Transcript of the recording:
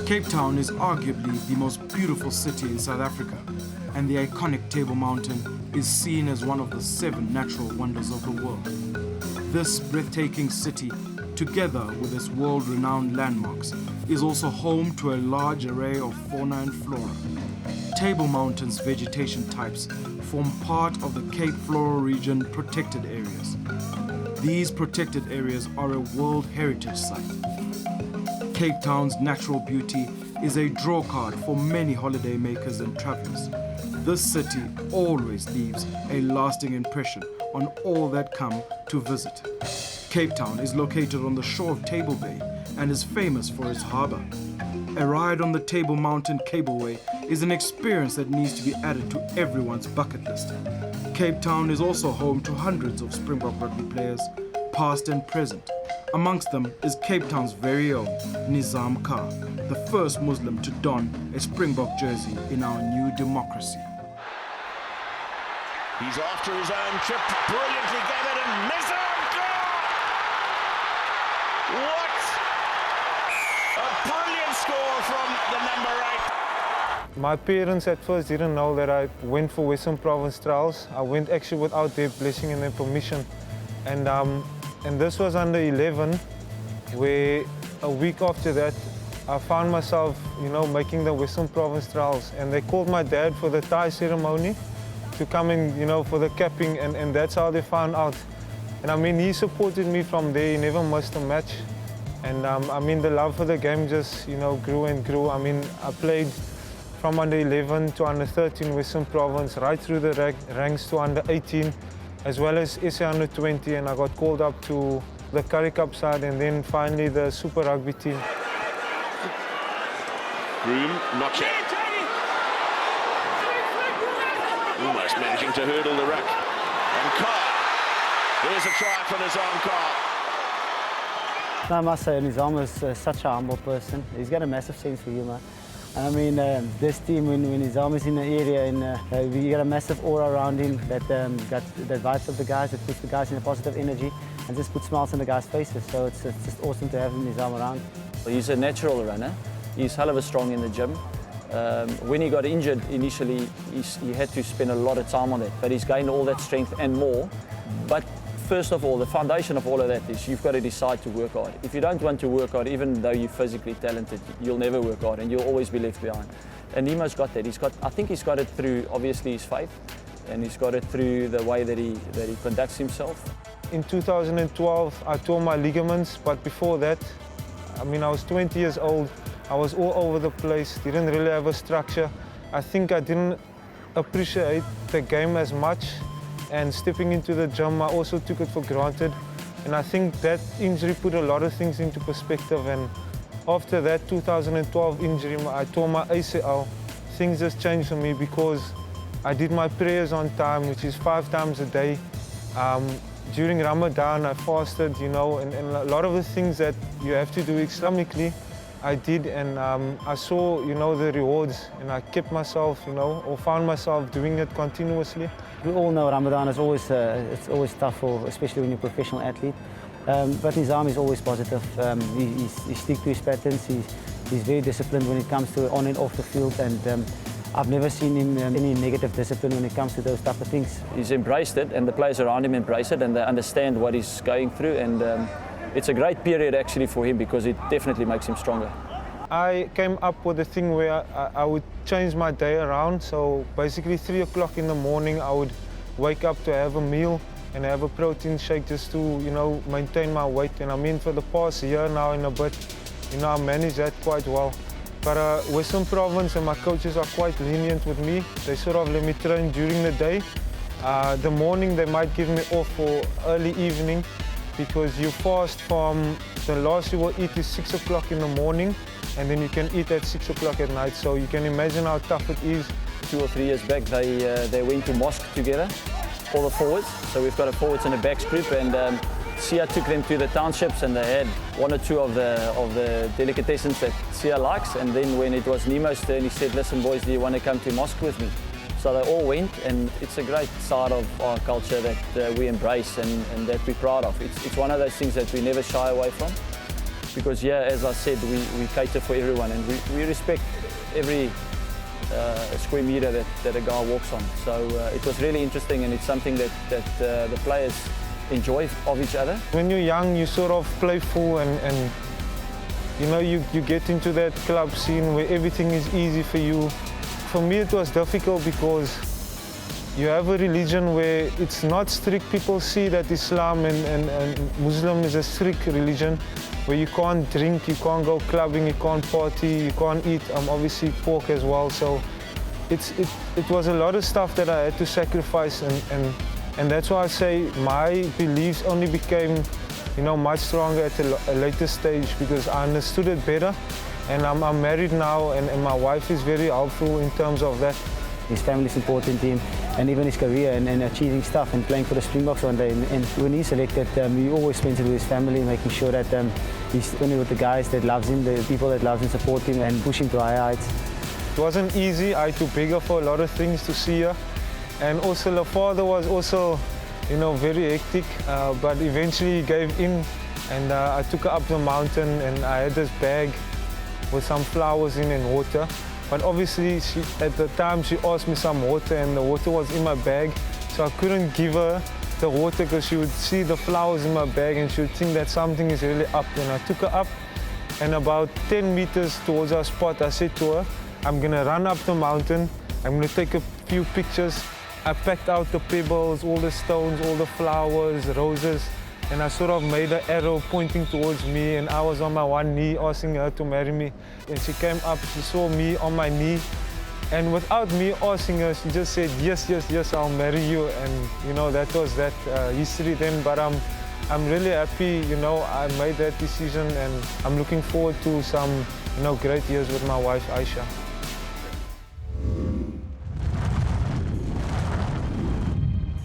Cape Town is arguably the most beautiful city in South Africa, and the iconic Table Mountain is seen as one of the 7 natural wonders of the world. This breathtaking city, together with its world-renowned landmarks, is also home to a large array of fauna and flora. Table Mountain's vegetation types form part of the Cape Floral Region protected areas. These protected areas are a World Heritage Site. Cape Town's natural beauty is a draw card for many holiday makers and travelers. This city always leaves a lasting impression on all that come to visit. Cape Town is located on the shore of Table Bay and is famous for its harbour. A ride on the Table Mountain Cableway is an experience that needs to be added to everyone's bucket list. Cape Town is also home to hundreds of Springbok rugby players, past and present. Amongst them is Cape Town's very own Nizaam Carr, the first Muslim to don a Springbok jersey in our new democracy. He's after his own chip, brilliantly gathered, and Nizaam Carr! What a brilliant score from the number 8. My parents at first didn't know that I went for Western Province trials. I went actually without their blessing and their permission. And this was under 11, where a week after that, I found myself, making the Western Province trials. And they called my dad for the tie ceremony to come in, for the capping, and that's how they found out. And I mean, he supported me from there. He never missed a match. And the love for the game just, grew and grew. I mean, I played from under 11 to under 13 Western Province, right through the ranks to under 18. As well as SA under 20, and I got called up to the Currie Cup side and then finally the Super Rugby team. Groom, not yet. Almost managing to hurdle the ruck. And Carr. There's a try for Nizaam Carr. I must say, Nizaam is such a humble person. He's got a massive sense for humour. And I mean, this team, when Nizaam is in the area, and we got a massive aura around him that vibes of the guys, that puts the guys in a positive energy, and just puts smiles on the guys' faces. So it's just awesome to have Nizaam around. He's a natural runner. He's hell of a strong in the gym. When he got injured initially, he had to spend a lot of time on that, but he's gained all that strength and more. But first of all, the foundation of all of that is you've got to decide to work hard. If you don't want to work hard, even though you're physically talented, you'll never work hard and you'll always be left behind. And Nemo's got that. I think he's got it through, obviously, his faith, and he's got it through the way that he conducts himself. In 2012, I tore my ligaments, but before that, I was 20 years old. I was all over the place, didn't really have a structure. I think I didn't appreciate the game as much. And stepping into the gym, I also took it for granted. And I think that injury put a lot of things into perspective. And after that 2012 injury, I tore my ACL. Things just changed for me because I did my prayers on time, which is 5 times a day. During Ramadan, I fasted, and a lot of the things that you have to do Islamically, I did, and I saw, the rewards, and I kept myself, or found myself doing it continuously. We all know Ramadan is always it's always tough, especially when you're a professional athlete. But Nizaam is always positive. He sticks to his patterns. He's very disciplined when it comes to on and off the field, and I've never seen him any negative discipline when it comes to those type of things. He's embraced it, and the players around him embrace it, and they understand what he's going through. And it's a great period actually for him because it definitely makes him stronger. I came up with a thing where I would change my day around. So basically 3 o'clock in the morning, I would wake up to have a meal and have a protein shake just to, maintain my weight. And for the past year now and a bit, I manage that quite well. But Western Province and my coaches are quite lenient with me. They sort of let me train during the day. The morning they might give me off for early evening because you fast from the last you will eat is 6 o'clock in the morning, and then you can eat at 6 o'clock at night. So you can imagine how tough it is. 2 or 3 years back, they went to mosque together, all the forwards. So we've got a forwards and a backs group, and Sia took them to the townships and they had one or two of the delicatessens that Sia likes. And then when it was Nemo's turn, he said, listen boys, do you want to come to mosque with me? So they all went, and it's a great side of our culture that we embrace and that we're proud of. It's one of those things that we never shy away from, because as I said, we cater for everyone, and we respect every square meter that a guy walks on. So it was really interesting, and it's something that the players enjoy of each other. When you're young, you sort of playful and you know, you get into that club scene where everything is easy for you. For me, it was difficult because you have a religion where it's not strict. People see that Islam and Muslim is a strict religion where you can't drink, you can't go clubbing, you can't party, you can't eat obviously pork as well. So it was a lot of stuff that I had to sacrifice, and that's why I say my beliefs only became, you know, much stronger at a later stage, because I understood it better. And I'm married now, and my wife is very helpful in terms of that. His family is important to him, and even his career and achieving stuff and playing for the Springboks one day. And when he's selected, he always spends it with his family, making sure that he's only with the guys that loves him, the people that love him, support him and push him to higher heights. It wasn't easy. I had to beg her for a lot of things to see her. And also the father was also, you know, very hectic, but eventually he gave in, and I took her up the mountain, and I had this bag with some flowers in and water. But obviously, at the time, she asked me some water, and the water was in my bag, so I couldn't give her the water because she would see the flowers in my bag and she would think that something is really up. And I took her up, and about 10 meters towards our spot, I said to her, I'm gonna run up the mountain, I'm gonna take a few pictures. I packed out the pebbles, all the stones, all the flowers, roses, and I sort of made an arrow pointing towards me, and I was on my one knee asking her to marry me. And she came up, she saw me on my knee, and without me asking her, she just said, yes, yes, yes, I'll marry you. And you know, that was that history then. But I'm really happy, you know, I made that decision, and I'm looking forward to some, you know, great years with my wife, Aisha.